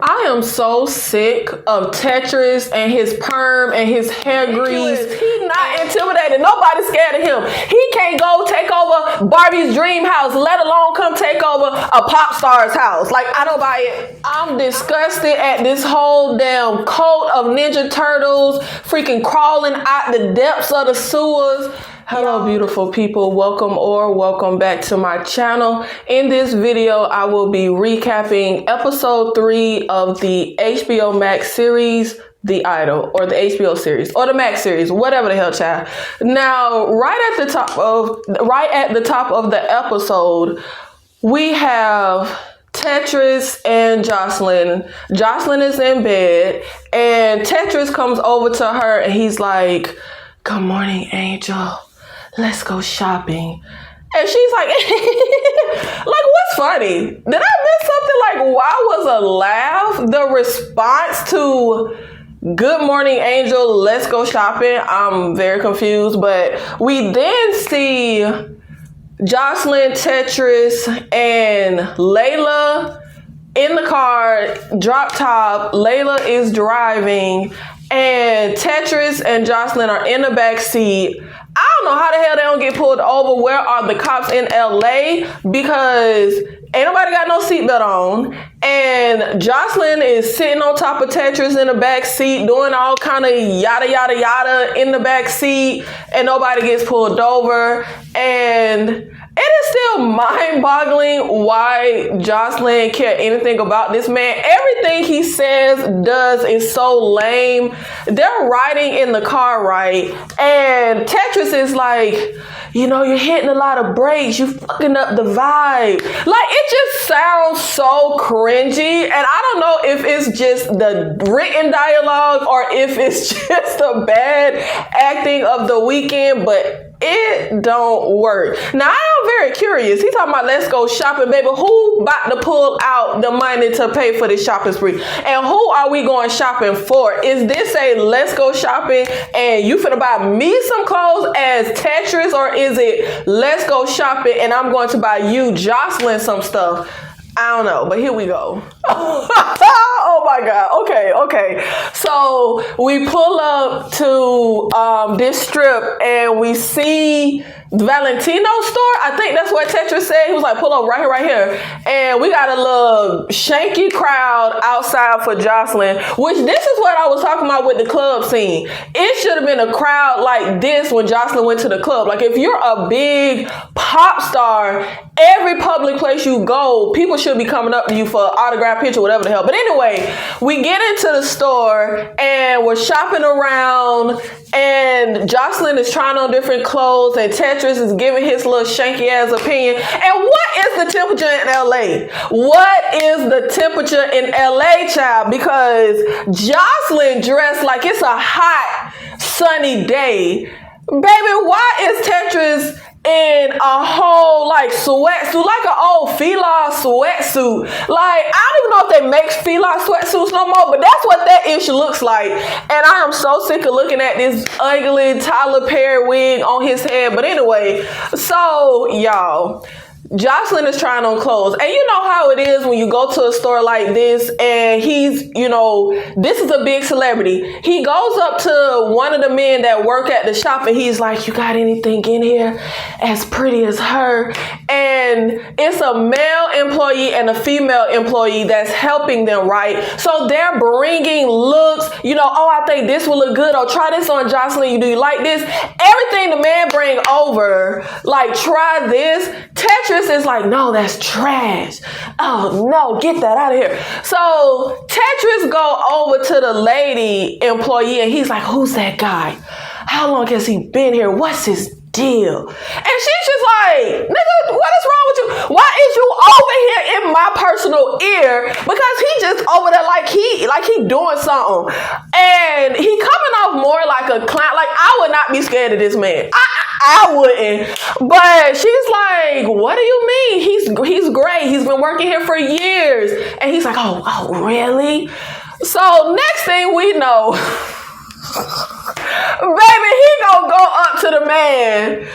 I am so sick of Tetris and his perm and his hair grease. He's not intimidated. Nobody's scared of him. He can't go take over Barbie's dream house, let alone come take over a pop star's house. Like, I don't buy it. I'm disgusted at this whole damn cult of Ninja Turtles freaking crawling out the depths of the sewers. Hello, beautiful people. Welcome back to my channel. In this video, I will be recapping episode 3 of the HBO Max series, The Idol, or the HBO series, or the Max series, whatever the hell, child. Now, right at the top of the episode, we have Tetris and Jocelyn. Jocelyn is in bed, and Tetris comes over to her, and he's like, "Good morning, Angel. Let's go shopping." And she's like, like, what's funny? Did I miss something? Like, why was a laugh the response to "Good morning, Angel, let's go shopping"? I'm very confused. But we then see Jocelyn, Tetris, and Layla in the car, drop top. Layla is driving, and Tetris and Jocelyn are in the back seat. I don't know how the hell they don't get pulled over. Where are the cops in LA? Because ain't nobody got no seatbelt on. And Jocelyn is sitting on top of Tetris in the back seat, doing all kind of yada, yada, yada in the back seat. And nobody gets pulled over. And it is still mind-boggling why Jocelyn care anything about this man. Everything he says, does is so lame. They're riding in the car, right? And Tetris is like, you know, you're hitting a lot of brakes. You fucking up the vibe. Like, it just sounds so cringy. And I don't know if it's just the written dialogue or if it's just a bad acting of the weekend, but it don't work. Now, I am very curious. He's talking about let's go shopping, baby. Who about to pull out the money to pay for this shopping spree? And who are we going shopping for? Is this a let's go shopping and you finna buy me some clothes as Tetris? Or is it let's go shopping and I'm going to buy you, Jocelyn, some stuff? I don't know, but here we go. Oh my God. Okay. So we pull up to this strip and we see Valentino's store. I think that's what Tetris said. He was like, pull up right here. And we got a little shanky crowd outside for Jocelyn, which this is what I was talking about with the club scene. It should have been a crowd like this when Jocelyn went to the club. Like, if you're a big pop star, every public place you go, people should be coming up to you for an autograph picture, whatever the hell. But anyway, we get into the store and we're shopping around, and Jocelyn is trying on different clothes, and Tetris is giving his little shanky ass opinion. And what is the temperature in LA? What is the temperature in LA, child? Because Jocelyn dressed like it's a hot, sunny day. Baby, why is Tetris in a whole like sweatsuit, like an old Fila sweatsuit? Like, I don't even know if they make Fila sweatsuits no more, but that's what that ish looks like. And I am so sick of looking at this ugly Tyler Perry wig on his head. But anyway, so y'all, Jocelyn is trying on clothes. And you know how it is when you go to a store like this and he's, you know, this is a big celebrity. He goes up to one of the men that work at the shop and he's like, you got anything in here as pretty as her? And it's a male employee and a female employee that's helping them, right? So they're bringing looks, you know, oh, I think this will look good. Oh, try this on, Jocelyn. Do you like this? Everything the man bring over, like, try this. Tetris is like, no, that's trash. Oh no, get that out of here. So Tetris go over to the lady employee and he's like, who's that guy? How long has he been here? What's his deal? And she's just like, nigga, what is wrong with you? Why is you over here in my personal ear? Because he just over there like he doing something. And he coming off more like a clown. Like, I would not be scared of this man. I wouldn't. But she's like, what do you mean? He's great. He's been working here for years. And he's like, oh, really? So next thing we know, Baby, he gonna go up to the man.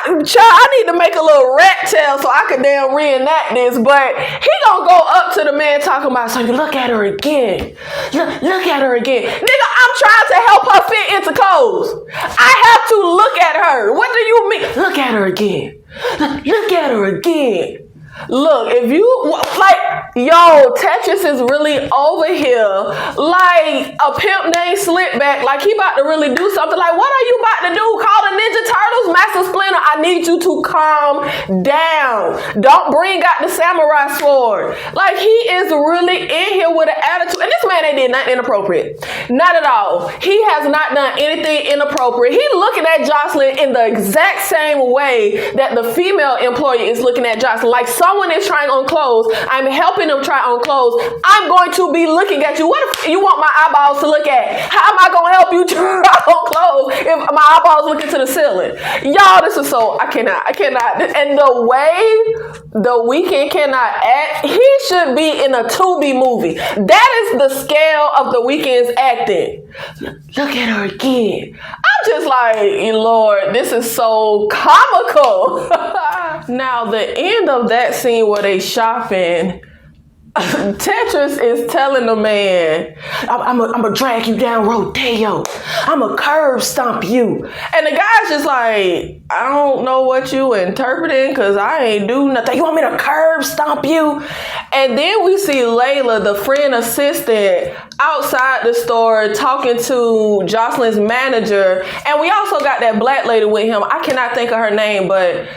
Child, I need to make a little rat tail so I can damn reenact this, but he gonna go up to the man talking about, so you look at her again. Look at her again. Nigga, I'm trying to help her fit into clothes. I have to look at her. What do you mean? Look at her again. Look at her again. Look, if you, like, yo, Tetris is really over here like a pimp named Slipback. Like, he about to really do something. Like, what are you about to do? Call the Ninja Turtles? Master Splinter, I need you to calm down. Don't bring out the samurai sword. Like, he is really in here with an attitude. And this man ain't did nothing inappropriate. Not at all. He has not done anything inappropriate. He looking at Jocelyn in the exact same way that the female employee is looking at Jocelyn. Like, someone is trying on clothes. I'm helping them try on clothes. I'm going to be looking at you. What if you want my eyeballs to look at? How am I going to help you try on clothes if my eyeballs looking to the ceiling? Y'all, this is so, I cannot. And the way The Weeknd cannot act, he should be in a Tubi movie. That is the scale of The Weeknd's acting. Look at her again. I'm just like, Lord, this is so comical. Now, the end of that scene where they shopping, Tetris is telling the man, I'm gonna drag you down Rodeo. I'm gonna curb stomp you. And the guy's just like, I don't know what you interpreting because I ain't do nothing. You want me to curb stomp you? And then we see Layla, the friend assistant, outside the store talking to Jocelyn's manager. And we also got that black lady with him. I cannot think of her name, but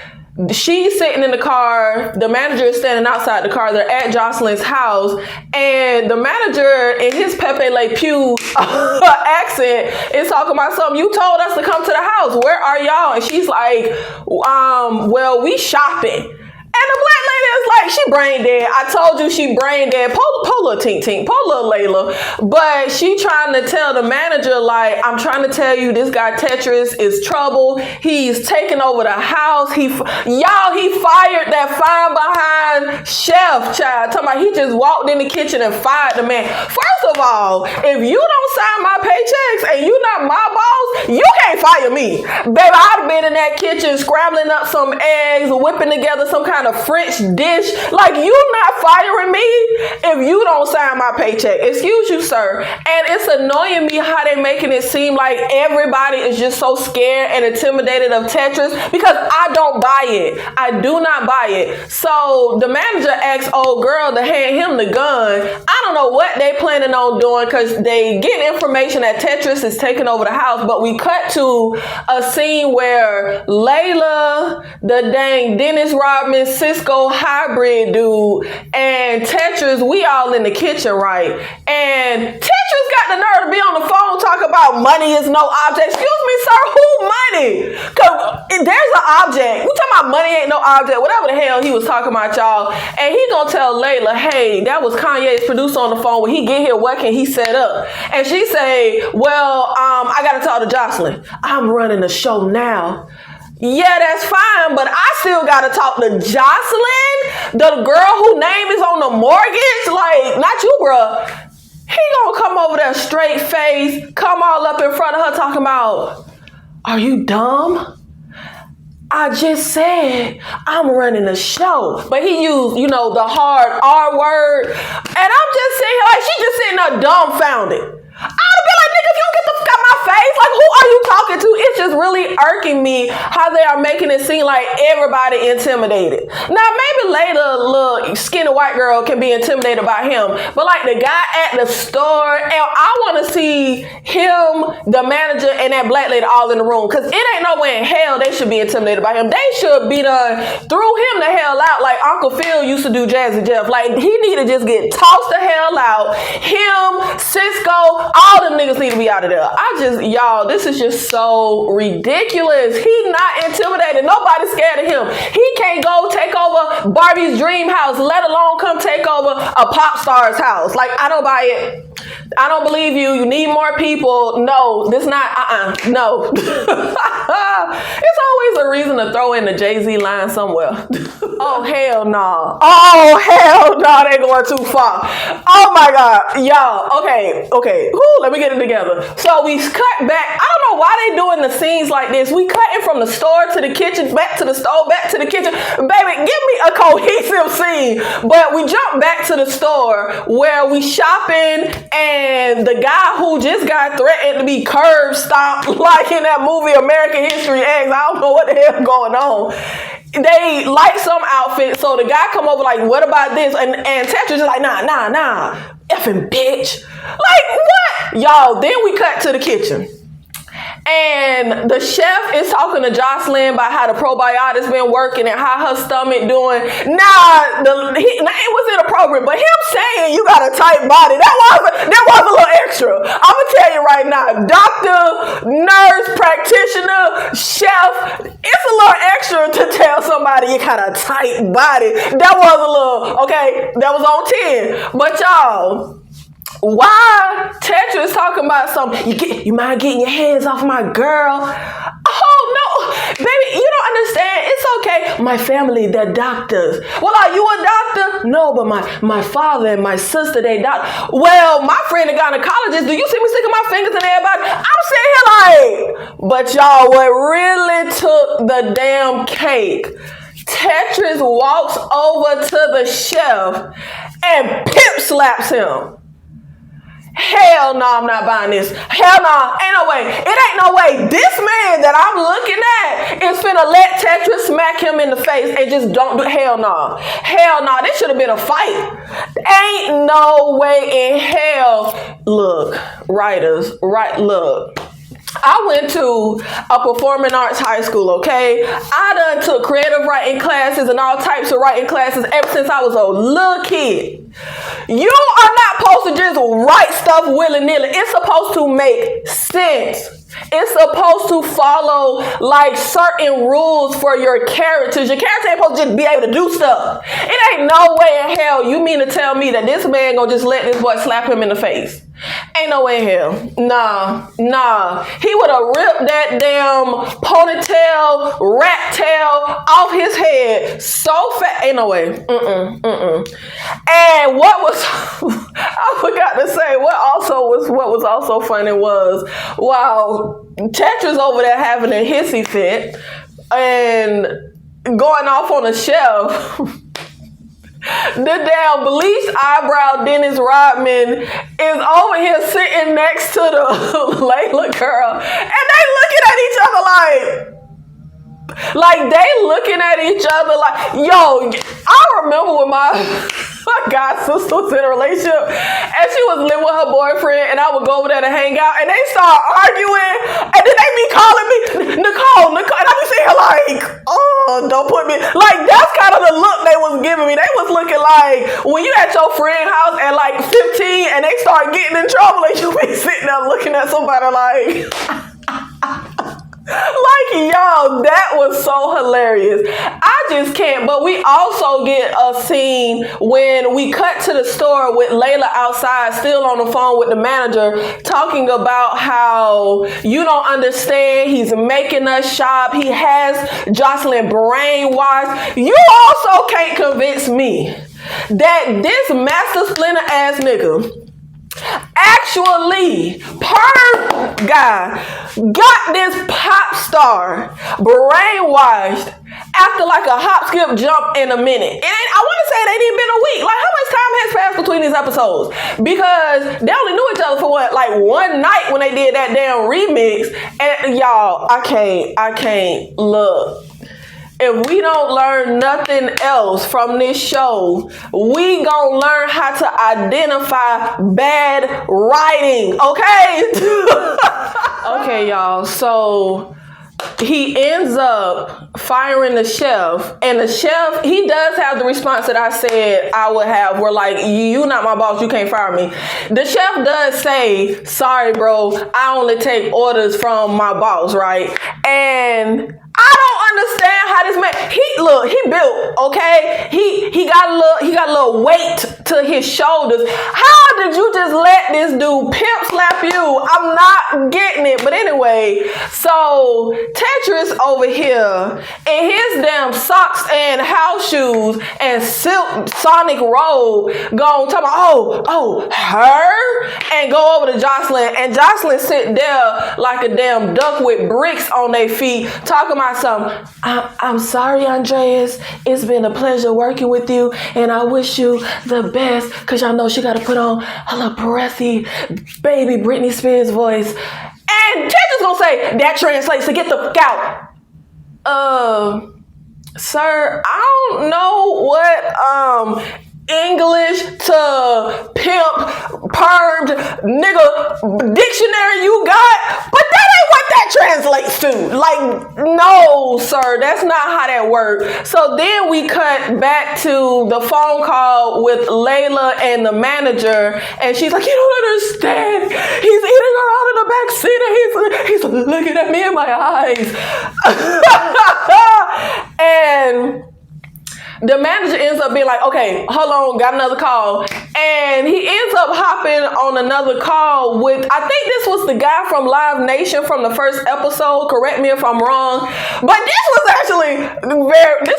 she's sitting in the car. The manager is standing outside the car. They're at Jocelyn's house. And the manager, in his Pepe Le Pew accent, is talking about something. You told us to come to the house. Where are y'all? And she's like, well, we shopping. And the black lady is like, she brain dead. I told you she brain dead. Pull little tink tink. Pull little Layla. But she trying to tell the manager, like, I'm trying to tell you this guy Tetris is trouble. He's taking over the house. He fired that fine behind chef child. Talking about he just walked in the kitchen and fired the man. First of all, if you don't sign my paychecks and you not my boss, you can't fire me. Baby, I'd have been in that kitchen scrambling up some eggs, whipping together some kind of French dish. Like, you not firing me if you don't sign my paycheck. Excuse you, sir. And it's annoying me how they making it seem like everybody is just so scared and intimidated of Tetris, because I don't buy it. I do not buy it. So the manager asks old girl to hand him the gun. I don't know what they planning on doing, because they get information that Tetris is taking over the house, but we cut to a scene where Layla, the dang Dennis Rodman Cisco hybrid dude, and Tetris, we all in the kitchen, right? And Tetris got the nerve to be on the phone talking about money is no object. Excuse me, sir, who money? Because there's an object. You talking about money ain't no object. Whatever the hell he was talking about, y'all. And he gonna tell Layla, hey, that was Kanye's producer on the phone. When he get here, what can he set up? And she say, well, I gotta talk to Jocelyn. I'm running the show now. Yeah, that's fine, but I still gotta talk to Jocelyn, the girl whose name is on the mortgage. Like, not you, bruh. He gonna come over there straight face, come all up in front of her talking about, are you dumb? I just said I'm running a show. But he used, the hard R word. And I'm just sitting here like, she just sitting there dumbfounded. I would have been like, nigga, if you don't get the fuck out my face, like, who are you talking to? It's just really irking me how they are making it seem like everybody intimidated. Now, maybe later, a little skinny white girl can be intimidated by him, but like the guy at the store, and I want to see him, the manager, and that black lady all in the room, because it ain't nowhere in hell they should be intimidated by him. They should be done, threw him the hell out like Uncle Phil used to do Jazzy Jeff. Like, he need to just get tossed the hell out. Him, Cisco, all them niggas need to be out of there. Y'all, this is just so ridiculous. He not intimidated. Nobody's scared of him. He can't go take over Barbie's dream house, let alone come take over a pop star's house. Like, I don't buy it. I don't believe you. You need more people. No, this not, no. It's always a reason to throw in the Jay-Z line somewhere. Oh, hell no. Oh, hell no. They're going too far. Oh, my God. Y'all, okay. Whew, let me get it together. So we cut back. I don't know why they doing the scenes like this. We cutting from the store to the kitchen, back to the stove, back to the kitchen. Baby, give me a cohesive scene. But we jump back to the store where we shopping, and the guy who just got threatened to be curb stomped like in that movie American History X. I don't know what the hell going on. They like some outfit, so the guy come over like, what about this? And Tetris is like, nah, effing bitch. Like, what? Y'all, then we cut to the kitchen. And the chef is talking to Jocelyn about how the probiotics been working and how her stomach doing. Now, it was inappropriate, but him saying you got a tight body, that was a little extra. I'm gonna tell you right now, doctor, nurse, practitioner, chef, it's a little extra to tell somebody you got a tight body. That was a little, okay, that was on 10. But y'all, why Tetris talking about something? You mind getting your hands off my girl? Oh no, baby, you don't understand. It's okay. My family, they're doctors. Well, are you a doctor? No, but my father and my sister, they doctor. Well, my friend, a gynecologist. Do you see me sticking my fingers in everybody? I'm sitting here like, but y'all, what really took the damn cake? Tetris walks over to the chef and pimp slaps him. Hell no, I'm not buying this. Hell no, ain't no way. It ain't no way. This man that I'm looking at is finna let Tetris smack him in the face and just don't do. Hell no. Hell no, this should have been a fight. Ain't no way in hell. Look, writers, look. I went to a performing arts high school, okay? I done took creative writing classes and all types of writing classes ever since I was a little kid. You are not supposed to just write stuff willy-nilly. It's supposed to make sense. It's supposed to follow like certain rules for your characters. Your character ain't supposed to just be able to do stuff. It ain't no way in hell you mean to tell me that this man gonna just let this boy slap him in the face. Ain't no way in hell. Nah. He would have ripped that damn ponytail, rat tail off his head so fast. Ain't no way. And what was I forgot to say, what was also funny was while Tetris over there having a hissy fit and going off on a shelf, the damn bleached eyebrow Dennis Rodman is over here sitting next to the Layla girl, and they looking at each other like they looking at each other like, yo, I remember when my god sister was in a relationship and she was living with her boyfriend, and I would go over there to hang out, and they start arguing, and then they be calling me Nicole, and I be saying like, oh, don't put me, like that's kind of the look they was giving me. They was looking like when you at your friend's house at like 15 and they start getting in trouble and you be sitting there looking at somebody like like, y'all, that was so hilarious. I just can't. But we also get a scene when we cut to the store with Layla outside, still on the phone with the manager, talking about how you don't understand. He's making us shop. He has Jocelyn brainwashed. You also can't convince me that this master splinter ass nigga actually guy got this pop star brainwashed after like a hop, skip, jump in a minute. I want to say it ain't even been a week. Like, how much time has passed between these episodes? Because they only knew each other for what, like one night when they did that damn remix. And y'all, I can't look. If we don't learn nothing else from this show, we gonna learn how to identify bad writing, okay? Okay, y'all, so he ends up firing the chef, and the chef, he does have the response that I said I would have, where like, you not my boss, you can't fire me. The chef does say, sorry bro, I only take orders from my boss, right? And I don't understand how this man, he built, okay? He got a little weight to his shoulders. How did you just let let this dude pimp slap you. I'm not getting it. But anyway, so Tetris over here in his damn socks and house shoes and silk Sonic robe gonna talk about, her, and go over to Jocelyn, and Jocelyn sit there like a damn duck with bricks on their feet talking about something. I'm sorry, Andreas. It's been a pleasure working with you, and I wish you the best, because y'all know she got to put on her little breathy baby Britney Spears voice. And Tetris gonna say, that translates to get the fuck out. Sir, I don't know what English to pimp permed nigga dictionary you got, but that ain't what that translates to. Like, no, sir, that's not how that works. So then we cut back to the phone call with Layla and the manager, and she's like, you don't understand. He's eating her out in the back seat, and he's looking at me in my eyes. And the manager ends up being like, okay, hold on, got another call. And he ends up hopping on another call with, I think this was the guy from Live Nation from the first episode. Correct me if I'm wrong. But this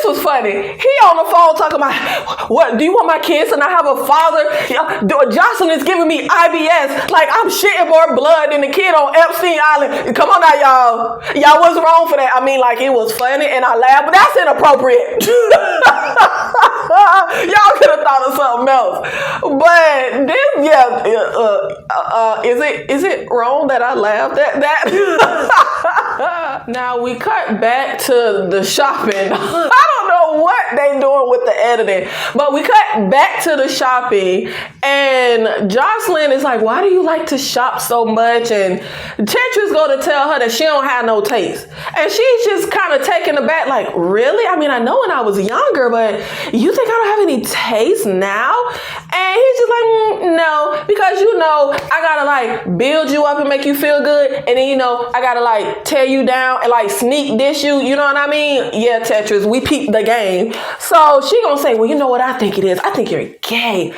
was funny. He on the phone talking about, what, do you want my kids to not have a father? Jocelyn is giving me IBS. Like, I'm shitting more blood than the kid on Epstein Island. Come on now, y'all. Y'all wasn't wrong for that. I mean, like, it was funny and I laughed, but that's inappropriate. Y'all could have thought of something else. But this, is it wrong that I laughed at that? Now we cut back to the shopping. I don't know what they doing with the editing, but we cut back to the shopping, and Jocelyn is like, why do you like to shop so much? And Tetris go to tell her that she don't have no taste, and she's just kind of taken aback, like, really? I mean, I know when I was younger, but you think I don't have any taste now? And he's just like, no, because I gotta like build you up and make you feel good, and then I gotta like tear you down and like sneak dish you, you know what I mean? Yeah, Tetris, we peeped the game. So she gonna say, well, you know what I think it is? I think you're gay.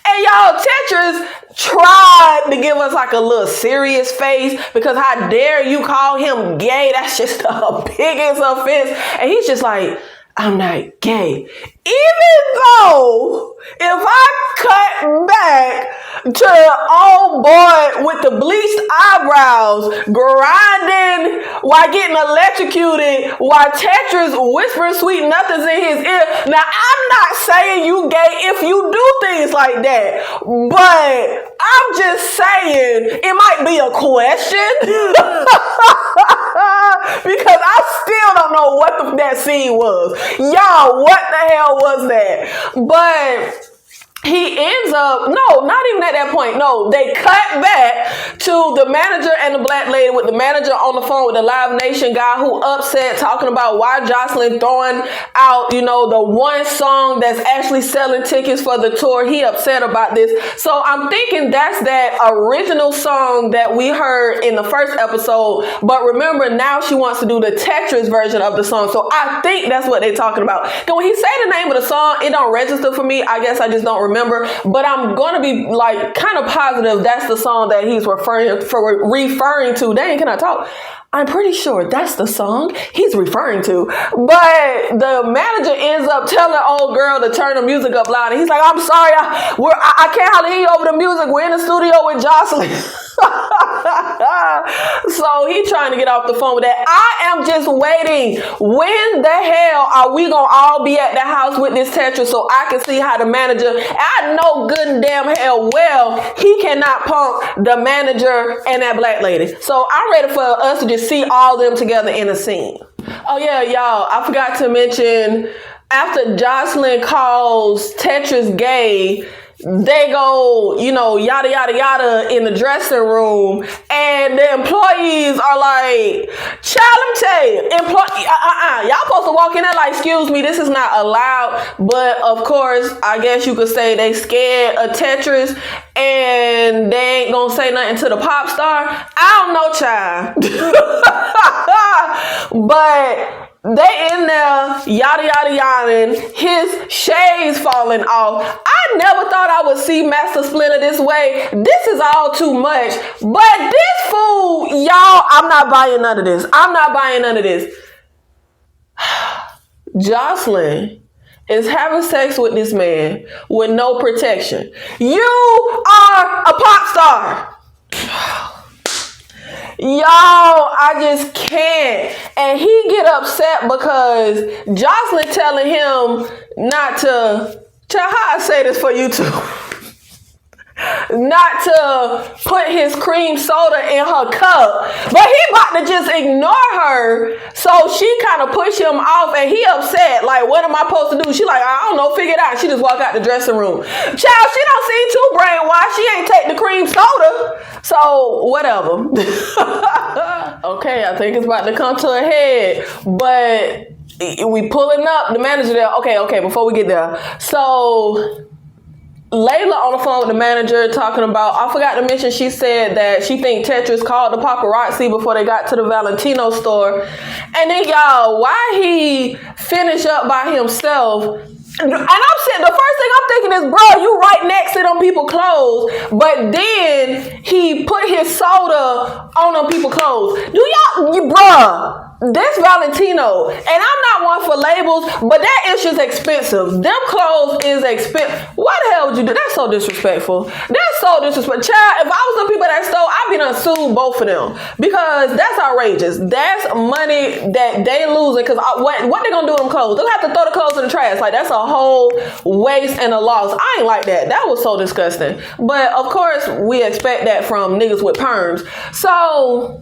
And y'all, Tetris tried to give us like a little serious face, because how dare you call him gay? That's just the biggest offense. And he's just like, I'm not gay. Even though if I cut back to old boy with the bleached eyebrows grinding while getting electrocuted, while Tetris whispering sweet nothings in his ear. Now, I'm not saying you gay if you do things like that, but I'm just saying it might be a question. Because I still don't know what that scene was. Y'all, what the hell was that? But he ends up, no, not even at that point. No, they cut back to the manager and the black lady, with the manager on the phone with the Live Nation guy who upset, talking about why Jocelyn throwing out, the one song that's actually selling tickets for the tour. He upset about this. So I'm thinking that's that original song that we heard in the first episode. But remember, now she wants to do the Tetris version of the song. So I think that's what they're talking about. Because when he say the name of the song, it don't register for me. I guess I just don't remember. But I'm going to be like kind of positive that's the song that he's referring to. Dang, can I talk? I'm pretty sure that's the song he's referring to. But the manager ends up telling the old girl to turn the music up loud. And he's like, I'm sorry, I can't hardly hear over the music. We're in the studio with Jocelyn. So he trying to get off the phone with that. I am just waiting. When the hell are we going to all be at the house with this Tetris so I can see how the manager, I know good and damn hell well, he cannot punk the manager and that black lady. So I'm ready for us to just see all them together in a scene. Oh yeah, y'all, I forgot to mention, after Jocelyn calls Tetris gay, they go, yada, yada, yada in the dressing room, and the employees are like, child, let me tell you, y'all supposed to walk in there like, excuse me, this is not allowed. But of course, I guess you could say they scared of Tetris, and they ain't gonna say nothing to the pop star. I don't know, child. But They in there, yada, yada, yada, his shades falling off. I never thought I would see Master Splinter this way. This is all too much. But this fool, y'all, I'm not buying none of this. I'm not buying none of this. Jocelyn is having sex with this man with no protection. You are a pop star. Y'all, I just can't. And he get upset because Jocelyn telling him not to, how I say this for you too, not to put his cream soda in her cup. But he about to just ignore her. So she kind of push him off and he upset. Like, what am I supposed to do? She like, I don't know, figure it out. She just walk out the dressing room. Child, she don't seem too brainwashed. She ain't take the cream soda. So, whatever. Okay, I think it's about to come to a head. But we pulling up the manager there. Okay, before we get there. So Layla on the phone with the manager talking about, I forgot to mention, she said that she think Tetris called the paparazzi before they got to the Valentino store. And then y'all, why he finish up by himself? And I'm sitting, the first thing I'm thinking is, bro, you right next to them people clothes. But then he put his soda on them people clothes. Bruh, this Valentino, and I'm not one for labels, but that issue's expensive. Them clothes is expensive. Why the hell would you do? That's so disrespectful. That's so disrespectful. Child, if I was the people that stole, I'd be done sued both of them because that's outrageous. That's money that they losing because what they gonna do with them clothes? They'll have to throw the clothes in the trash. Like, that's a whole waste and a loss. I ain't like that. That was so disgusting. But of course, we expect that from niggas with perms. So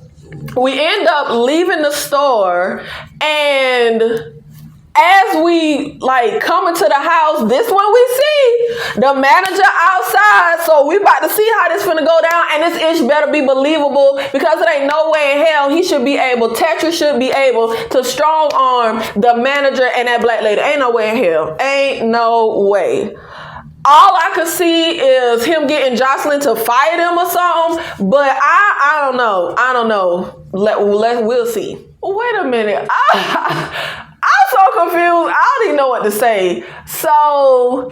we end up leaving the store, and as we coming to the house, this one we see the manager outside. So we about to see how this finna go down, and this ish better be believable because it ain't no way in hell Tetris should be able to strong arm the manager and that black lady. Ain't no way in hell. Ain't no way. All I could see is him getting Jocelyn to fight him or something, but I don't know. I don't know. We'll see. Wait a minute. I'm so confused. I don't even know what to say. So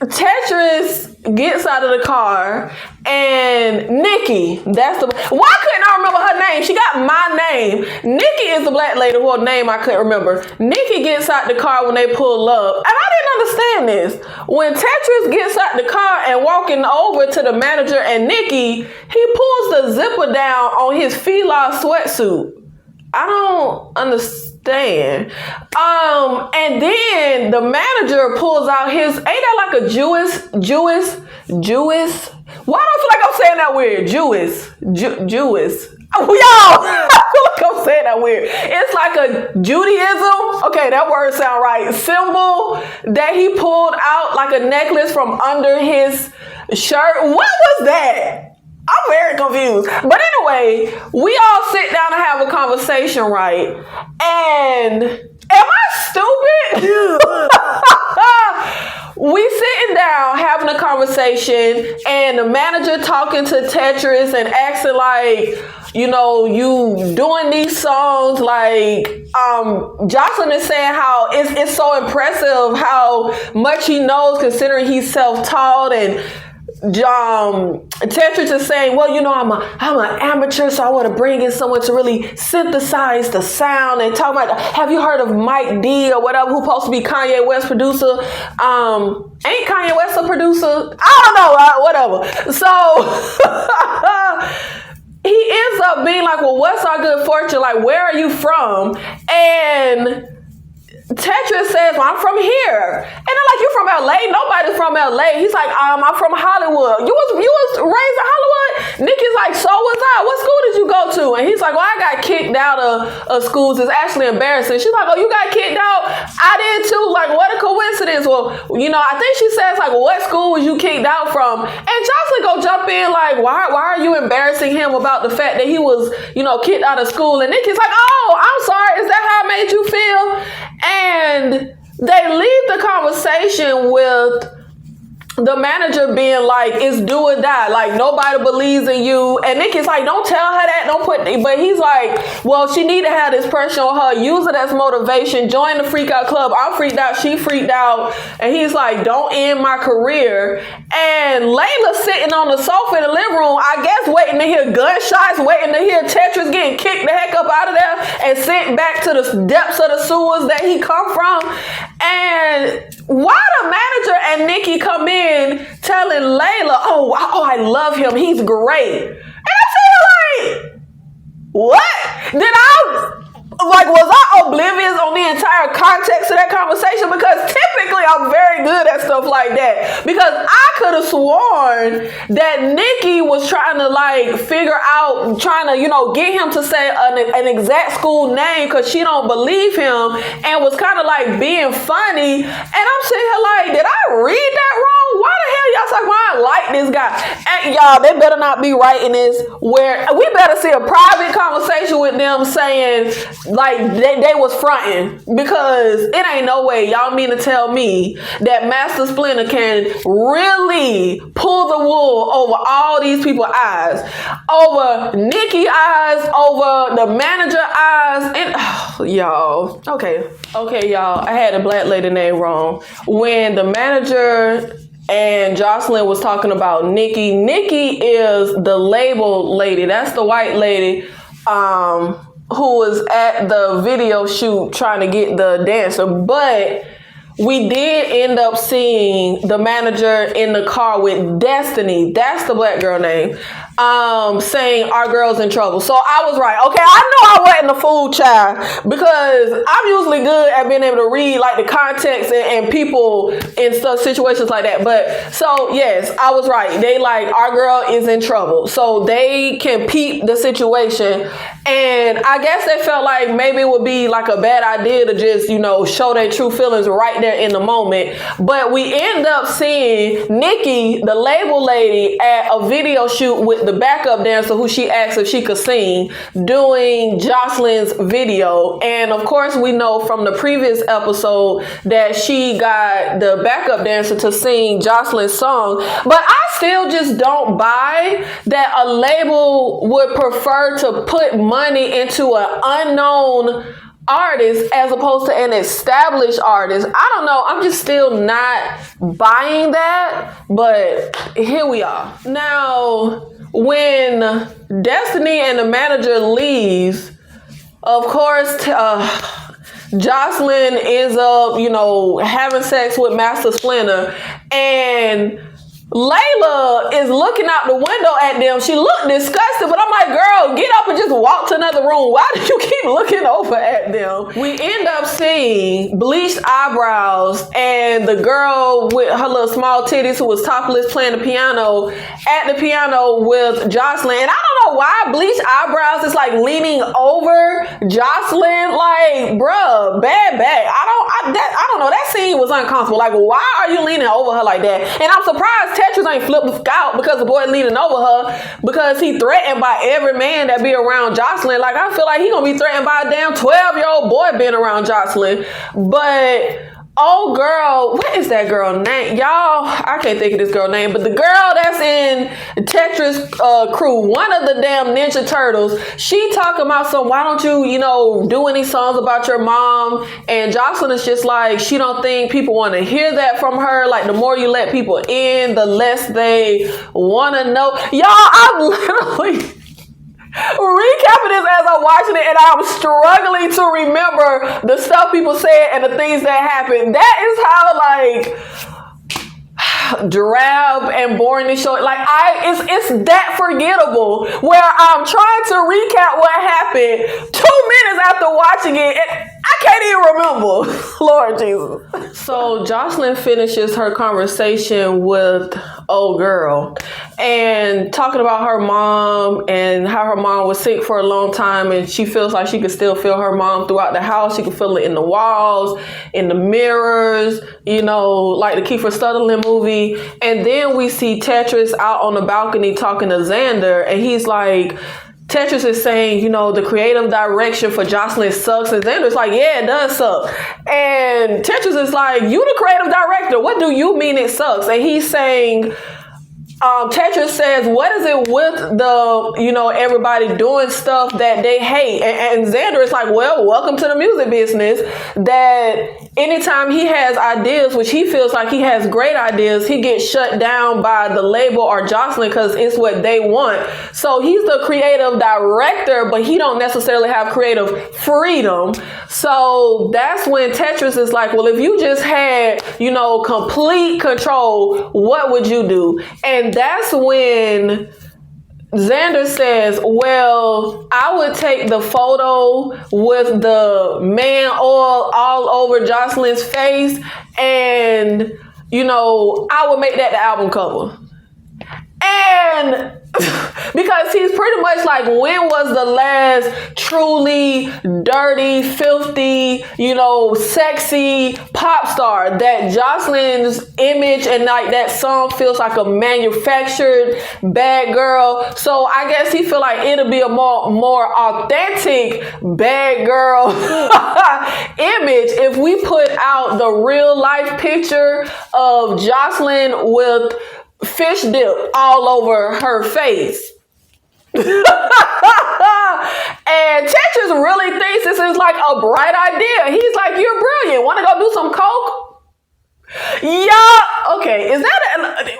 Tetris gets out of the car, and Nikki, why couldn't I remember her name? She got my name. Nikki is the black lady whose name I couldn't remember. Nikki gets out the car when they pull up, and I didn't understand this. When Tetris gets out the car and walking over to the manager and Nikki, he pulls the zipper down on his Fila sweatsuit. I don't understand. And then the manager pulls out his, ain't that like a Jewish? Why do I feel like I'm saying that weird? Jewish. Oh, y'all, I feel like I'm saying that weird. It's like a Judaism. Okay, that word sound right. Symbol that he pulled out like a necklace from under his shirt. What was that? I'm very confused. But anyway, we all sit down and have a conversation, right? And am I stupid? We sitting down having a conversation, and the manager talking to Tetris and acting like, you doing these songs, like Jocelyn is saying how it's so impressive how much he knows considering he's self-taught, and Tetris is saying, well, I'm an amateur, so I want to bring in someone to really synthesize the sound and talk about, have you heard of Mike D or whatever, who's supposed to be Kanye West producer? Ain't Kanye West a producer? I don't know, whatever. So he ends up being like, well, what's our good fortune? Like, where are you from? And Tetris says, well, I'm from here. And they're like, you from LA? Nobody's from LA. He's like, I'm from Hollywood. You was raised in Hollywood? Nikki's like, so was I. What school did you go to? And he's like, well, I got kicked out of schools. It's actually embarrassing. She's like, oh, you got kicked out? I did too. Like, what a coincidence. Well, I think she says, like, well, what school was you kicked out from? And Jocelyn go jump in like, why are you embarrassing him about the fact that he was, kicked out of school? And Nikki's like, oh, I'm sorry. Is that how it made you feel? And they leave the conversation with the manager being like, it's do or die. Like, nobody believes in you. And Nikki's like, don't tell her that. Don't put... But he's like, well, she need to have this pressure on her. Use it as motivation. Join the freak out club. I'm freaked out. She freaked out. And he's like, don't end my career. And Layla's sitting on the sofa in the living room, I guess waiting to hear gunshots, waiting to hear Tetris getting kicked the heck up out of there and sent back to the depths of the sewers that he come from. And why the manager and Nikki come in telling Layla, oh, I love him, he's great. And I feel like, what? Was I oblivious on the entire context of that conversation? Because typically I'm very good at stuff like that. Because I could have sworn that Nikki was trying to figure out, trying to, get him to say an exact school name because she don't believe him, and was kind of being funny. And I'm sitting here like, did I read that wrong? Why the hell y'all talking about I like this guy? And y'all, they better not be writing this where we better see a private conversation with them saying they was fronting, because it ain't no way y'all mean to tell me that Master Splinter can really pull the wool over all these people's eyes, over Nikki eyes, over the manager eyes, and y'all. Okay, y'all. I had a black lady name wrong. When the manager and Jocelyn was talking about Nikki is the label lady. That's the white lady who was at the video shoot trying to get the dancer. But we did end up seeing the manager in the car with Destiny. That's the black girl name. Saying our girl's in trouble. So I was right. Okay, I know I wasn't a fool child, because I'm usually good at being able to read the context and people in situations like that. But so yes, I was right. They our girl is in trouble. So they can peep the situation. And I guess they felt like maybe it would be a bad idea to just, show their true feelings right there in the moment. But we end up seeing Nikki, the label lady, at a video shoot with the backup dancer who she asked if she could sing, doing Jocelyn's video. And of course, we know from the previous episode that she got the backup dancer to sing Jocelyn's song. But I still just don't buy that a label would prefer to put money into an unknown artist as opposed to an established artist. I don't know. I'm just still not buying that. But here we are. Now, when Destiny and the manager leaves, of course, Jocelyn ends up, having sex with Master Splinter, and Layla is looking out the window at them. She looked disgusted, but I'm like, girl, get up and just walk to another room. Why do you keep looking over at them? We end up seeing bleached eyebrows and the girl with her little small titties who was topless playing the piano at the piano with Jocelyn. And I don't know why bleached eyebrows is leaning over Jocelyn. Bruh, bad. I don't know. That scene was uncomfortable. Why are you leaning over her like that? And I'm surprised Tetris ain't flipped out because the boy leaning over her, because he threatened by every man that be around Jocelyn. I feel like he gonna be threatened by a damn 12-year-old boy being around Jocelyn. But oh girl, what is that girl name? Y'all, I can't think of this girl name, but the girl that's in Tetris crew, one of the damn Ninja Turtles, she talking about why don't you, do any songs about your mom? And Jocelyn is just she don't think people want to hear that from her. The more you let people in, the less they want to know. Y'all, I'm literally recapping this as I'm watching it, and I'm struggling to remember the stuff people said and the things that happened. That is how drab and boring this show. It's that forgettable, where I'm trying to recap what happened 2 minutes after watching it, and I can't even remember. Lord Jesus. So Jocelyn finishes her conversation with old girl and talking about her mom and how her mom was sick for a long time, and she feels like she could still feel her mom throughout the house. She could feel it in the walls, in the mirrors, like the Kiefer Sutherland movie. And then we see Tetris out on the balcony talking to Xander, and he's like, Tetris is saying, you know, the creative direction for Jocelyn sucks. And Xander's like, yeah, it does suck. And Tetris is like, you the creative director. What do you mean it sucks? And he's saying, Tetris says, what is it with the, you know, everybody doing stuff that they hate? And Xander is like, well, welcome to the music business. That anytime he has ideas, which he feels like he has great ideas, he gets shut down by the label or Jocelyn because it's what they want. So he's the creative director, but he don't necessarily have creative freedom. So that's when Tetris is like, well, if you just had, you know, complete control, what would you do? And that's when Xander says, well, I would take the photo with the man oil all over Jocelyn's face and, you know, I would make that the album cover. And because he's pretty much like, when was the last truly dirty, filthy, you know, sexy pop star that Jocelyn's image and like that song feels like a manufactured bad girl? So I guess he feel like it'll be a more authentic bad girl image if we put out the real life picture of Jocelyn with fish dip all over her face. And Tetris really thinks this is like a bright idea. He's like, you're brilliant. Want to go do some coke? Yeah. Okay. Is that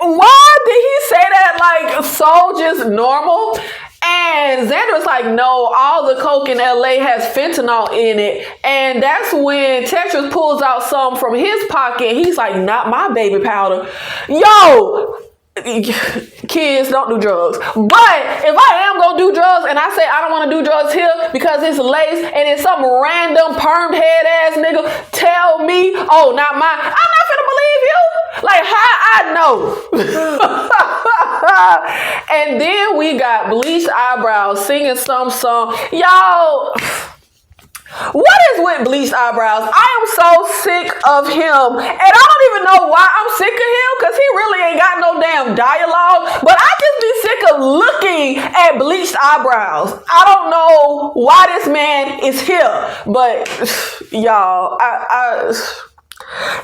why did he say that like so just normal? And Xander's like, no, all the coke in LA has fentanyl in it. And that's when Tetris pulls out some from his pocket. He's like, not my baby powder. Yo, kids, don't do drugs. But if I am gonna do drugs and I say I don't want to do drugs here because it's lace and it's some random permed head ass nigga tell me, oh, not mine, I'm not finna believe you. Like, how I know? And then we got Bleached Eyebrows singing some song. Y'all, what is with Bleached Eyebrows? I am so sick of him. And I don't even know why I'm sick of him, because he really ain't got no damn dialogue. But I just be sick of looking at Bleached Eyebrows. I don't know why this man is here. But y'all,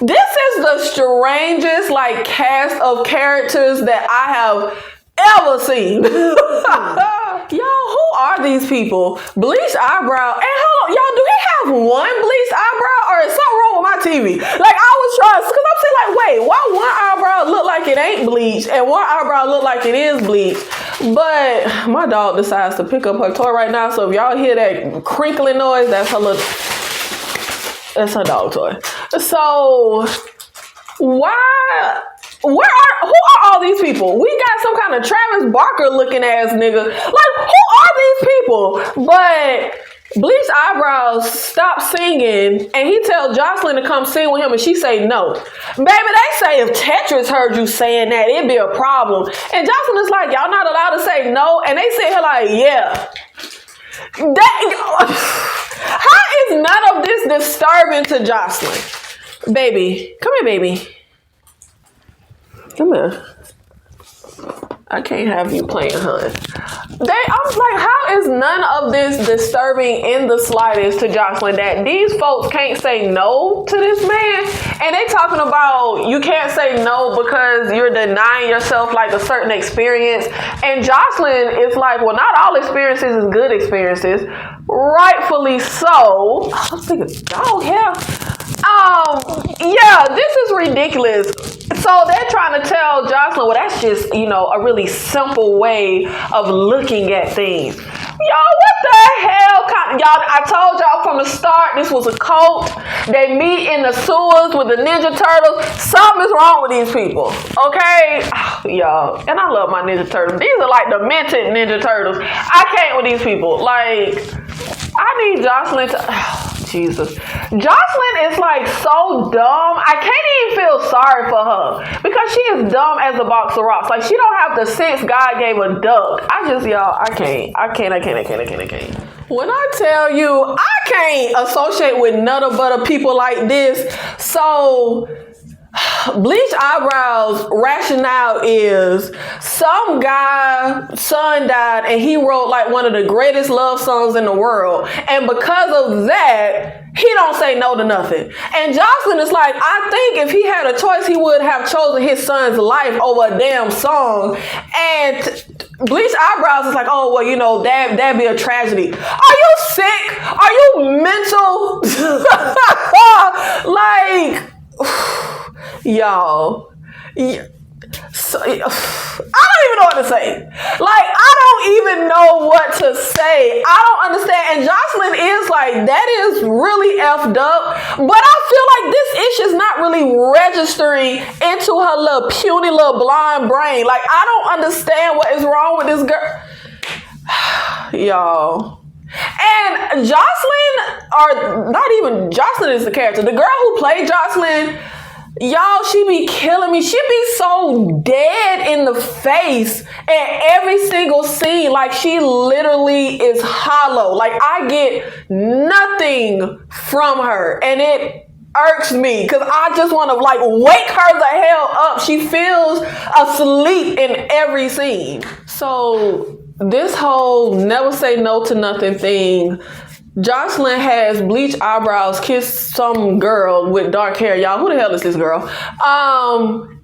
this is the strangest like cast of characters that I have ever seen. Y'all, who are these people? Bleached eyebrow. And hold on, y'all, do he have one bleached eyebrow or is something wrong with my TV? Like, I was trying, because I'm saying like, wait, why one eyebrow look like it ain't bleached and one eyebrow look like it is bleached? But my dog decides to pick up her toy right now, so if y'all hear that crinkling noise, that's her dog toy. So who are all these people? We got some kind of Travis Barker looking ass nigga. Like, who are these people? But Bleached Eyebrows stopped singing and he tells Jocelyn to come sing with him and she say no. Baby, they say if Tetris heard you saying that, it'd be a problem. And Jocelyn is like, y'all not allowed to say no? And they sit here like, yeah. How is none of this disturbing to Jocelyn? Baby, come here, baby. Come here. I can't have you playing, hun. I was like, how is none of this disturbing in the slightest to Jocelyn that these folks can't say no to this man? And they talking about you can't say no because you're denying yourself like a certain experience. And Jocelyn is like, well, not all experiences is good experiences. Rightfully so. I was thinking, dog hair. Yeah, this is ridiculous. So they're trying to tell Jocelyn, well, that's just, a really simple way of looking at things. Y'all, what the hell? Y'all, I told y'all from the start, this was a cult. They meet in the sewers with the Ninja Turtles. Something's wrong with these people, okay? Y'all, and I love my Ninja Turtles. These are like the minted Ninja Turtles. I can't with these people. Like, I need Jocelyn to... Jesus. Jocelyn is like so dumb. I can't even feel sorry for her because she is dumb as a box of rocks. Like, she don't have the sense God gave a duck. I can't. When I tell you, I can't associate with none but people like this. So Bleach eyebrows rationale is some guy son died and he wrote like one of the greatest love songs in the world, and because of that he don't say no to nothing. And Jocelyn is like, I think if he had a choice he would have chosen his son's life over a damn song. And Bleach eyebrows is like, oh well, you know, that'd be a tragedy. Are you sick? Are you mental? Like y'all, so, I don't even know what to say. Like, I don't even know what to say. I don't understand. And Jocelyn is like, that is really effed up. But I feel like this issue is not really registering into her little puny little blind brain. Like, I don't understand what is wrong with this girl. Y'all. And Jocelyn, or not even Jocelyn is the character. The girl who played Jocelyn, y'all, she be killing me. She be so dead in the face at every single scene. Like, she literally is hollow. Like, I get nothing from her. And it irks me because I just want to like wake her the hell up. She feels asleep in every scene. So this whole never say no to nothing thing, Jocelyn has bleach eyebrows kiss some girl with dark hair. Y'all, who the hell is this girl?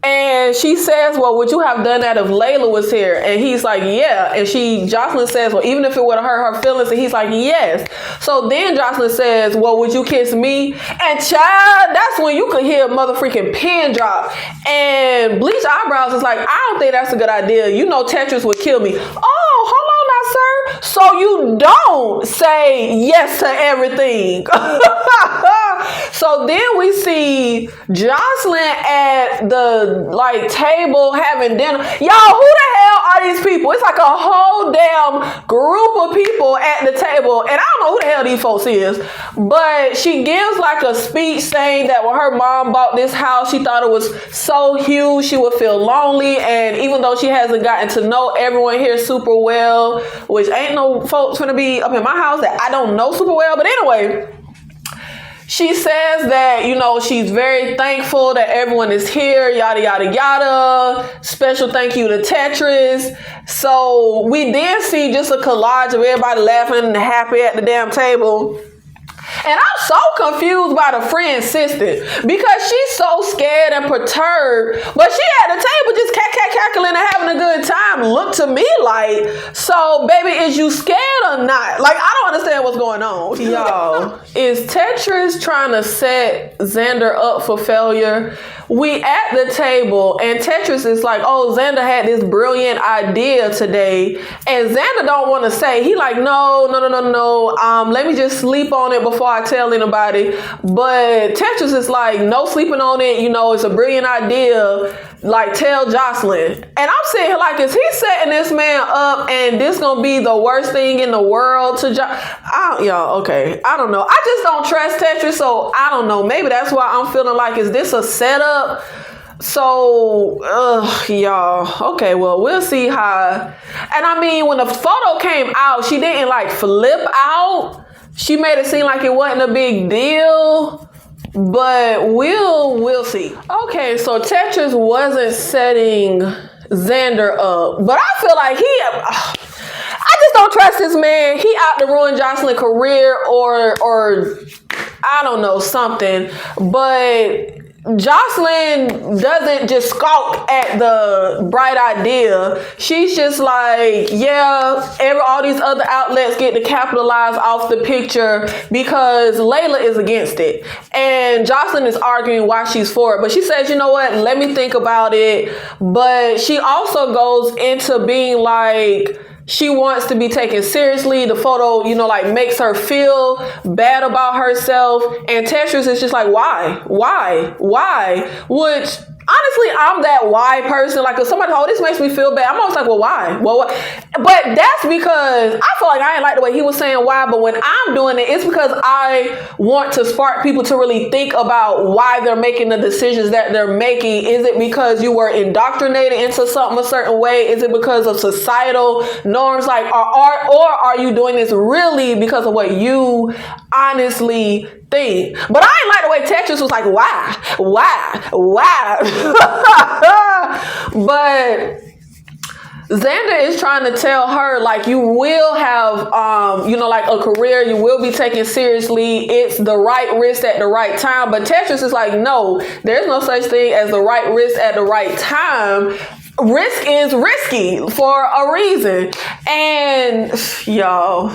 And she says, well, would you have done that if Layla was here? And he's like, yeah. And Jocelyn says, well, even if it would have hurt her feelings. And he's like, yes. So then Jocelyn says, well, would you kiss me? And child, that's when you could hear a motherfucking pin drop. And bleach eyebrows is like, I don't think that's a good idea. You know Tetris would kill me. Oh, hold on now, sir. So you don't say yes to everything. So then we see Jocelyn at the like table having dinner. Y'all, who the hell are these people? It's like a whole damn group of people at the table, and I don't know who the hell these folks is. But she gives like a speech saying that when her mom bought this house, she thought it was so huge she would feel lonely, and even though she hasn't gotten to know everyone here super well, which ain't no folks gonna be up in my house that I don't know super well, but anyway. She says that, you know, she's very thankful that everyone is here, yada, yada, yada. Special thank you to Tetris. So we then see just a collage of everybody laughing and happy at the damn table. And I'm so confused by the friend sister because she's so scared and perturbed, but she at the table just cackling and having a good time. Look to me like, so baby, is you scared or not? Like, I don't understand what's going on. Y'all, is Tetris trying to set Xander up for failure? We at the table and Tetris is like, oh, Xander had this brilliant idea today. And Xander don't want to say, he like, no. Let me just sleep on it before I tell anybody. But Tetris is like, no sleeping on it. You know, it's a brilliant idea. Like, tell Jocelyn. And I'm sitting here like, is he setting this man up and this gonna be the worst thing in the world to y'all, okay. I don't know. I just don't trust Tetris, so I don't know. Maybe that's why I'm feeling like, is this a setup? So, y'all. Okay, well, we'll see how. And I mean, when the photo came out, she didn't like flip out. She made it seem like it wasn't a big deal. But we'll see. Okay, so Tetris wasn't setting Xander up, but I feel like I just don't trust this man. He out to ruin Jocelyn's career or I don't know, something. But Jocelyn doesn't just skulk at the bright idea. She's just like, yeah, all these other outlets get to capitalize off the picture because Layla is against it. And Jocelyn is arguing why she's for it. But she says, you know what, let me think about it. But she also goes into being like, she wants to be taken seriously. The photo, you know, like makes her feel bad about herself. And Tetris is just like, why? Which, honestly, I'm that why person. Like, if somebody, oh, this makes me feel bad, I'm always like, well, why? Well, but that's because I feel like I ain't like the way he was saying why. But when I'm doing it, it's because I want to spark people to really think about why they're making the decisions that they're making. Is it because you were indoctrinated into something a certain way? Is it because of societal norms? Like, or are you doing this really because of what you honestly thing. But I ain't like the way Tetris was like, why? But Xander is trying to tell her, like, you will have, like a career. You will be taken seriously. It's the right risk at the right time. But Tetris is like, no, there's no such thing as the right risk at the right time. Risk is risky for a reason. And y'all,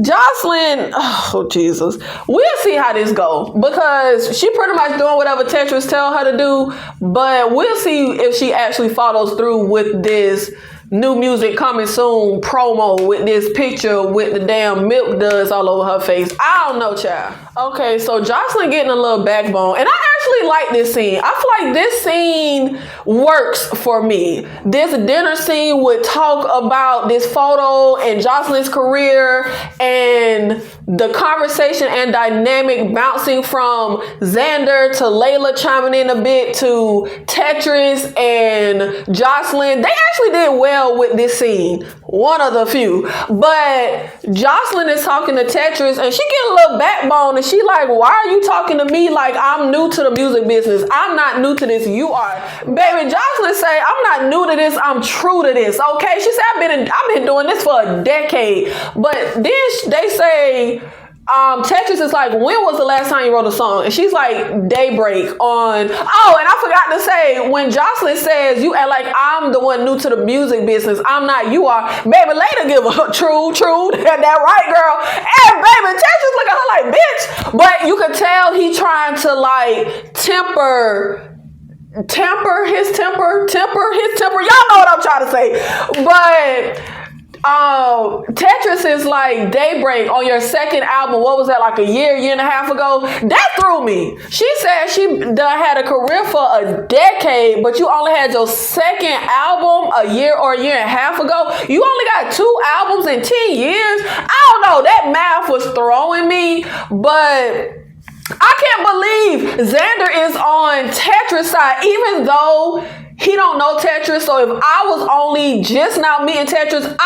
Jocelyn, oh Jesus, we'll see how this go, because she pretty much doing whatever Tetris tell her to do, but we'll see if she actually follows through with this new music coming soon promo with this picture with the damn milk duds all over her face. I don't know, child. Okay, so Jocelyn getting a little backbone, and I actually like this scene. I feel like this scene works for me. This dinner scene would talk about this photo and Jocelyn's career and the conversation and dynamic bouncing from Xander to Layla chiming in a bit to Tetris and Jocelyn. They actually did well with this scene. One of the few. But Jocelyn is talking to Tetris and she get a little backbone and she like, why are you talking to me like I'm new to the music business? I'm not new to this. You are. Baby, Jocelyn say, I'm not new to this. I'm true to this. Okay? She said, I've been doing this for a decade. But then they say, Tetris is like, when was the last time you wrote a song? And she's like, Daybreak on. Oh, and I forgot to say, when Jocelyn says, you act like I'm the one new to the music business. I'm not, you are. Baby, later give a true, that right, girl. And baby, Tetris look at her like, bitch. But you could tell he trying to like temper his temper. Y'all know what I'm trying to say. But Tetris is like, Daybreak on your second album, what was that, like a year and a half ago? That threw me. She said she done had a career for a decade, but you only had your second album a year or a year and a half ago. You only got 2 albums in 10 years. I don't know, that math was throwing me, but I can't believe Xander is on Tetris' side, even though he don't know Tetris. So if I was only just now meeting Tetris,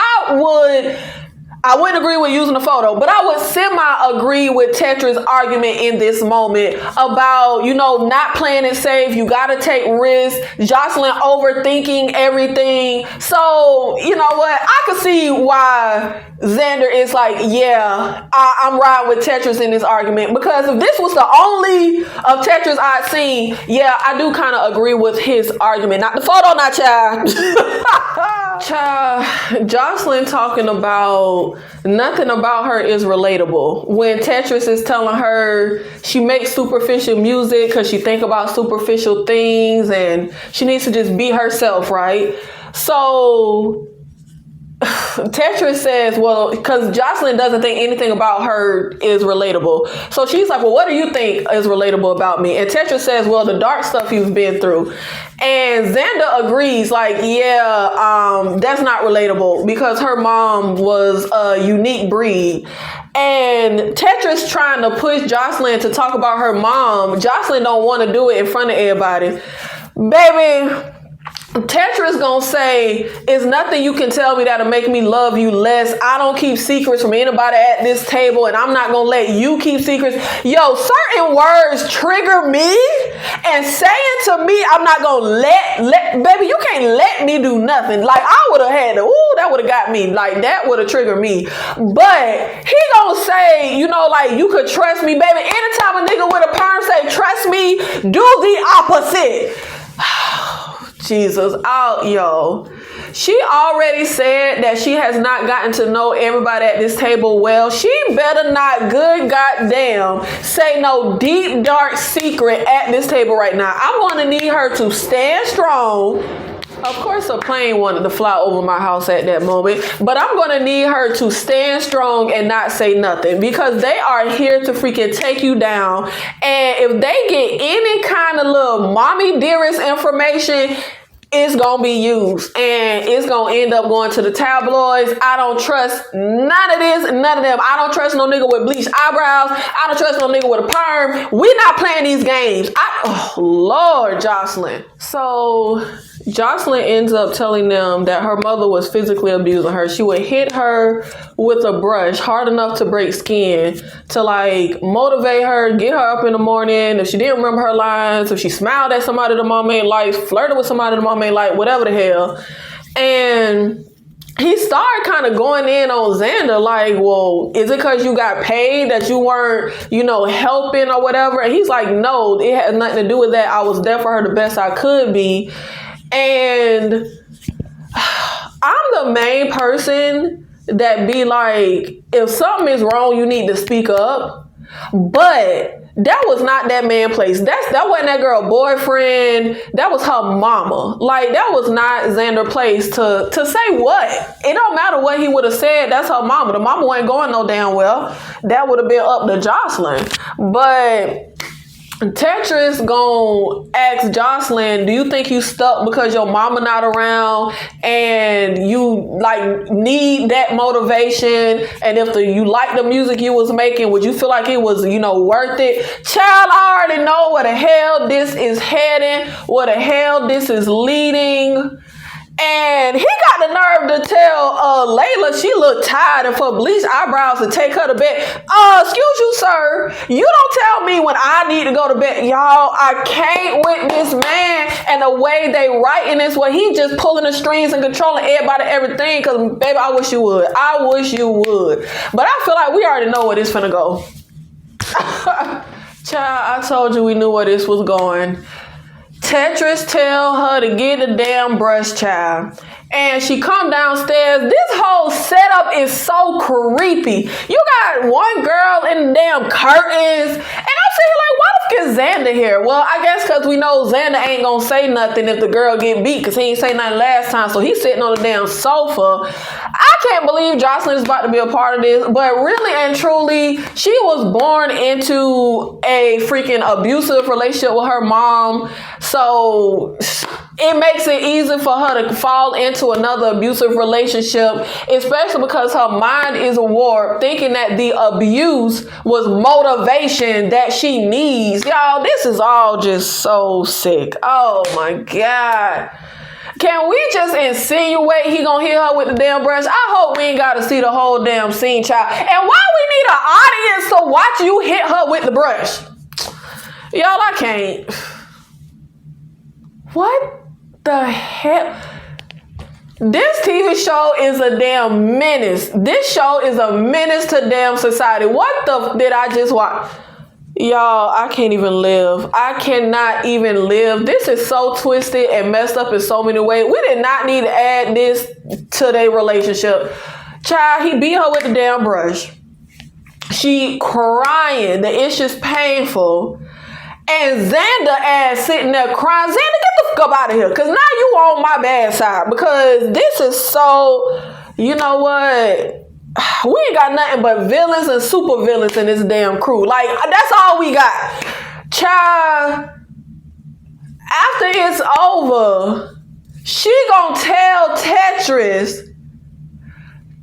I wouldn't agree with using the photo, but I would semi-agree with Tetris' argument in this moment about, not playing it safe. You got to take risks. Jocelyn overthinking everything. So, you know what? I could see why Xander is like, yeah, I'm riding with Tetris in this argument, because if this was the only of Tetris I'd seen, yeah, I do kind of agree with his argument. Not the photo, not child. Child, Jocelyn talking about nothing about her is relatable. When Tetris is telling her she makes superficial music because she think about superficial things and she needs to just be herself, right? So Tetris says, well, because Jocelyn doesn't think anything about her is relatable. So she's like, well, what do you think is relatable about me? And Tetris says, well, the dark stuff you've been through. And Xander agrees, like, yeah, that's not relatable because her mom was a unique breed. And Tetris trying to push Jocelyn to talk about her mom. Jocelyn don't want to do it in front of everybody. Baby, Tetris gonna say, it's nothing you can tell me that'll make me love you less. I don't keep secrets from anybody at this table, and I'm not gonna let you keep secrets. Yo, certain words trigger me, and saying to me, I'm not gonna let baby, you can't let me do nothing. Like, I would have had to, that would have got me. Like, that would have triggered me. But he gonna say, like, you could trust me, baby. Anytime a nigga with a perm say, trust me, do the opposite. Jesus, she already said that she has not gotten to know everybody at this table well. She better not, good goddamn, say no deep, dark secret at this table right now. I'm going to need her to stand strong. Of course, a plane wanted to fly over my house at that moment, but I'm going to need her to stand strong and not say nothing, because they are here to freaking take you down. And if they get any kind of little mommy dearest information, it's going to be used and it's going to end up going to the tabloids. I don't trust none of this, none of them. I don't trust no nigga with bleached eyebrows. I don't trust no nigga with a perm. We not playing these games. Oh, Lord, Jocelyn. So, Jocelyn ends up telling them that her mother was physically abusing her. She would hit her with a brush hard enough to break skin, to like motivate her, get her up in the morning. If she didn't remember her lines, if she smiled at somebody the mom ain't like, flirted with somebody the mom ain't like, whatever the hell. And he started kind of going in on Xander, like, well, is it because you got paid that you weren't, helping or whatever? And he's like, no, it had nothing to do with that. I was there for her the best I could be. And I'm the main person that be like, if something is wrong, you need to speak up. But that was not that man's place. That wasn't that girl boyfriend. That was her mama. Like, that was not Xander's place to say what. It don't matter what he would have said. That's her mama. The mama wasn't going no damn well. That would have been up to Jocelyn. But Tetris gonna ask Jocelyn, do you think you stuck because your mama not around and you like need that motivation? And if you like the music you was making, would you feel like it was, worth it? Child, I already know where the hell this is heading, where the hell this is leading. And he got the nerve to tell Layla she looked tired and for bleached eyebrows to take her to bed. Excuse you, sir. You don't tell me when I need to go to bed. Y'all, I can't with this man and the way they writing this, where he just pulling the strings and controlling everybody, everything. Because, baby, I wish you would. I wish you would. But I feel like we already know where this finna go. Child, I told you we knew where this was going. Tetris tell her to get the damn brush, child. And she come downstairs. This whole setup is so creepy. You got one girl in the damn curtains. And I'm sitting like, why the fuck is Xander here? Well, I guess because we know Xander ain't going to say nothing if the girl get beat, because he ain't say nothing last time. So he's sitting on the damn sofa. I can't believe Jocelyn is about to be a part of this. But really and truly, she was born into a freaking abusive relationship with her mom. So it makes it easy for her to fall into another abusive relationship, especially because her mind is warped, thinking that the abuse was motivation that she needs. Y'all, this is all just so sick. Oh my God. Can we just insinuate he gonna hit her with the damn brush? I hope we ain't gotta see the whole damn scene, child. And why we need an audience to watch you hit her with the brush? Y'all, I can't. What the hell? This TV show is a damn menace. This show is a menace to damn society. What the did I just watch? Y'all, I can't even live. I cannot even live. This is so twisted and messed up in so many ways. We did not need to add this to their relationship. Child, he beat her with the damn brush. She crying. The issue's painful. And Xander ass sitting there crying. Xander, get the fuck up out of here. Because now you on my bad side. Because this is so, you know what? We ain't got nothing but villains and super villains in this damn crew. Like, that's all we got. Child, after it's over, she gonna tell Tetris,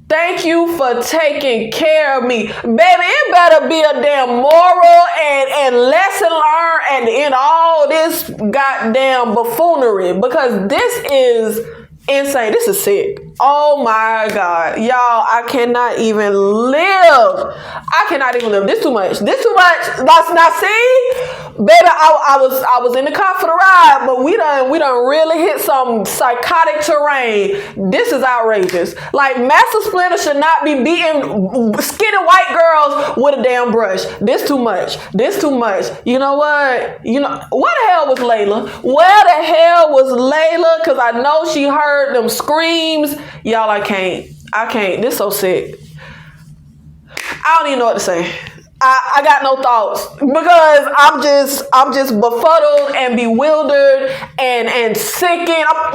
thank you for taking care of me. Baby, it better be a damn moral and lesson learned and in all this goddamn buffoonery. Because this is insane. This is sick. Oh my God. Y'all, I cannot even live. I cannot even live. This too much. This too much. Now see? Baby, I was in the car for the ride, but we done really hit some psychotic terrain. This is outrageous. Like, Master Splinter should not be beating skinny white girls with a damn brush. This too much. This too much. You know what? Where the hell was Layla? Where the hell was Layla? Because I know she heard them screams. Y'all, I can't. This so sick. I don't even know what to say. I got no thoughts because I'm just befuddled and bewildered and sickened. I'm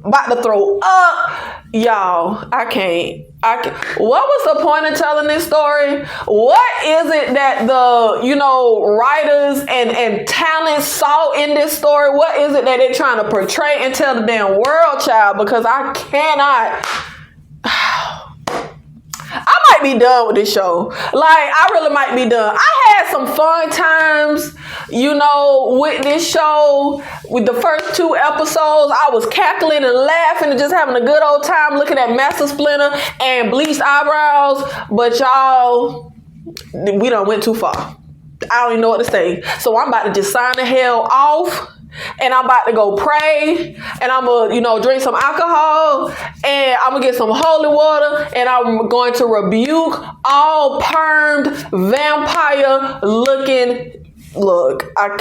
about to throw up. Y'all, I can't. What was the point of telling this story? What is it that the, writers and talent saw in this story? What is it that they're trying to portray and tell the damn world, child? Because I cannot. I might be done with this show. Like, I really might be done. I had some fun times, with this show. With the first 2 episodes, I was cackling and laughing and just having a good old time looking at Master Splinter and bleached eyebrows. But y'all, we done went too far. I don't even know what to say. So I'm about to just sign the hell off. And I'm about to go pray, and I'm gonna, drink some alcohol, and I'm gonna get some holy water, and I'm going to rebuke all permed vampire looking. Look, I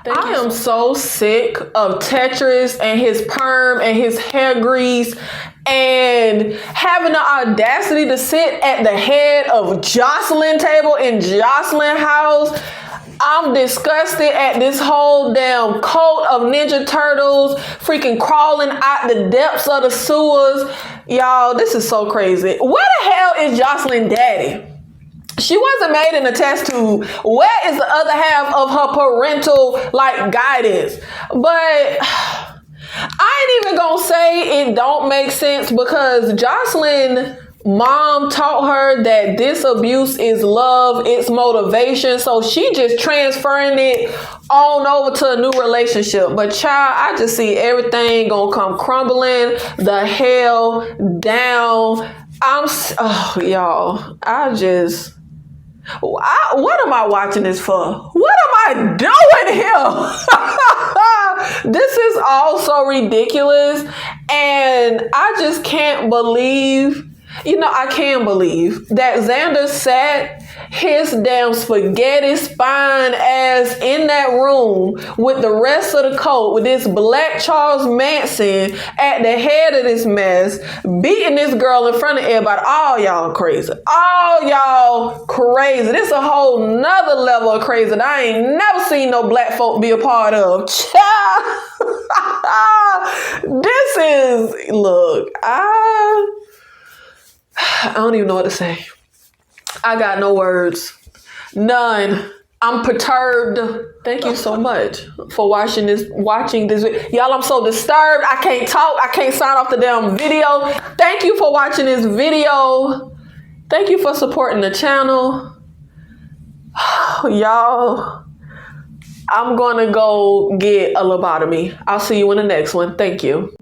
am so sick of Tetris and his perm and his hair grease and having the audacity to sit at the head of Jocelyn table in Jocelyn house. I'm disgusted at this whole damn cult of Ninja Turtles freaking crawling out the depths of the sewers. Y'all, this is so crazy. Where the hell is Jocelyn daddy? She wasn't made in a test tube. Where is the other half of her parental guidance? But I ain't even gonna say it don't make sense, because Jocelyn mom taught her that this abuse is love, it's motivation. So she just transferring it on over to a new relationship. But child, I just see everything gonna come crumbling the hell down. Y'all, what am I watching this for? What am I doing here? This is all so ridiculous. And I just can't believe, I can believe that Xander sat his damn spaghetti spine ass in that room with the rest of the cult, with this black Charles Manson at the head of this mess, beating this girl in front of everybody. All y'all crazy. All y'all crazy. This a whole nother level of crazy that I ain't never seen no black folk be a part of. This is, look, I don't even know what to say. I got no words. None. I'm perturbed. Thank you so much for watching this video. Y'all, I'm so disturbed. I can't talk. I can't sign off the damn video. Thank you for watching this video. Thank you for supporting the channel. Y'all, I'm going to go get a lobotomy. I'll see you in the next one. Thank you.